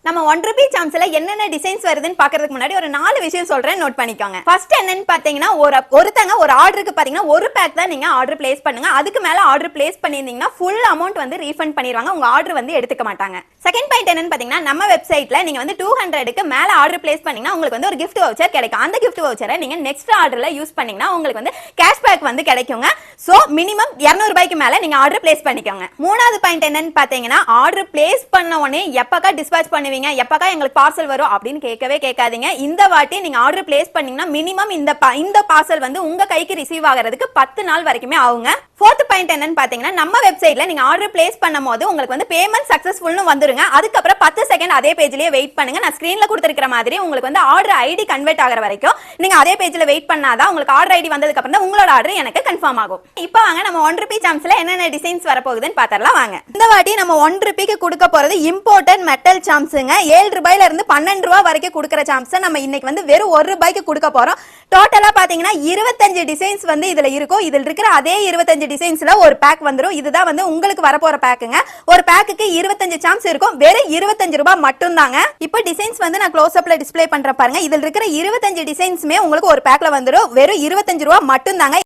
நம்ம 1 ரூபி சாம்ஸ்ல என்னென்ன டிசைன்ஸ் வருதுன்னு பாக்குறதுக்கு முன்னாடி ஒரு 4 விஷயம் சொல்றேன், நோட் பண்ணிக்கோங்க. ஃபர்ஸ்ட் என்னன்னு பாத்தீங்கன்னா, ஒருத்தங்க ஒரு ஆர்டருக்கு பாத்தீங்கன்னா ஒரு பேக் தான் நீங்க ஆர்டர் பிளேஸ் பண்ணுங்க. அதுக்கு மேல ஆர்டர் பிளேஸ் பண்ணிருந்தீங்கன்னா ஃபுல் அமௌண்ட் வந்து ரீஃபண்ட் பண்ணிடுவாங்க, உங்க ஆர்டர் வந்து எடுத்துக்க மாட்டாங்க. செகண்ட் பாயிண்ட் என்னன்னு பாத்தீங்கன்னா, நம்ம வெப்சைட்ல நீங்க வந்து 200க்கு மேல ஆர்டர் பிளேஸ் பண்ணீங்கன்னா உங்களுக்கு வந்து ஒரு gift voucher கிடைக்கும். அந்த gift voucher நீங்க நெக்ஸ்ட் ஆர்டர்ல யூஸ் பண்ணீங்கன்னா உங்களுக்கு வந்து கேஷ்பேக் வந்து கிடைக்குங்க. சோ மினிமம் 200 ரூபாய்க்கு மேல நீங்க ஆர்டர் பிளேஸ் பண்ணிக்கோங்க. மூணாவது பாயிண்ட் என்னன்னு பாத்தீங்கன்னா, ஆர்டர் பிளேஸ் பண்ண உடனே எப்பக்கா டிஸ்பாட்ச் பண்ணுவீங்க, எப்பக்கா எங்களுக்கு பார்சல் வரும் அப்படின்னு கேட்கவே கேட்காதீங்க. இந்த வாட்டி நீங்க ஆர்டர் பிளேஸ் பண்ணீங்கன்னா மினிமம் இந்த பார்சல் வந்து உங்க கைக்கு ரிசீவ் ஆகிறதுக்கு 10 நாள் வரைக்குமே ஆகுங்க. ஃபோர்த் பாயிண்ட் என்னன்னு பாத்தீங்கன்னா, நம்ம வெப்சைட்ல நீங்க ஆர்டர் பிளேஸ் பண்ணும்போது உங்களுக்கு வந்து பேமெண்ட் சக்சஸ்ஃபுல்னு வந்துருங்க. அதுக்கப்புறம் 10 செகண்ட் அதே பேஜ்லயே வெயிட் பண்ணுங்க. நான் ஸ்கிரீன்ல கொடுத்திருக்கிற மாதிரி உங்களுக்கு வந்து ஆர்டர் ஐடி கன்வெர்ட் ஆகிற வரைக்கும் நீங்க அதே பேஜ்ல வெயிட் பண்ணாதான் உங்களுக்கு ஆர்டர் ஐடி வந்ததுக்கு அப்புறம் தான் உங்களோட ஆர்டர் எனக்கு கன்ஃபார்ம் ஆகும். இப்போ வாங்க நம்ம 1 ரூபி சாம்ஸ்ல என்னென்ன டிசைன்ஸ் வரப்போகுதுன்னு பாத்திரலாம் வாங்க. இந்த வாட்டி நம்ம 1 ரூபிக்கு கொடுக்க போறது இம்போர்ட்டட் மெட்டல் சாம்ஸ்ங்க. 7 ரூபாயில இருந்து 12 ரூபாய் வரைக்கும் கொடுக்குற சாம்ஸ் நம்ம இன்னைக்கு வந்து வெறும் 1 ரூபாய்க்கு கொடுக்க போறோம். டோட்டலா பாத்தீங்கன்னா 25 டிசைன்ஸ் வந்து இதுல இருக்கும். இதுல இருக்கிற அதே 25 டிசைன்ஸ்ல ஒரு பேக் வந்துரும். இதுதான் வந்து உங்களுக்கு வரப்போற பேக்குங்க. ஒரு பேக்குக்கு 25 சாம்ஸ் இருக்கும். வெறும் 25 ரூபாய் மட்டும் தாங்க. இப்போ டிசைன்ஸ் வந்து நான் க்ளோஸ் அப்ல டிஸ்ப்ளே பண்றேன் பாருங்க. இதுல இருக்கிற 25 டிசைன்ஸ்மே உங்களுக்கு ஒரு பேக்ல வந்துரும். வெறும் 25 ரூபாய் மட்டும் தாங்க.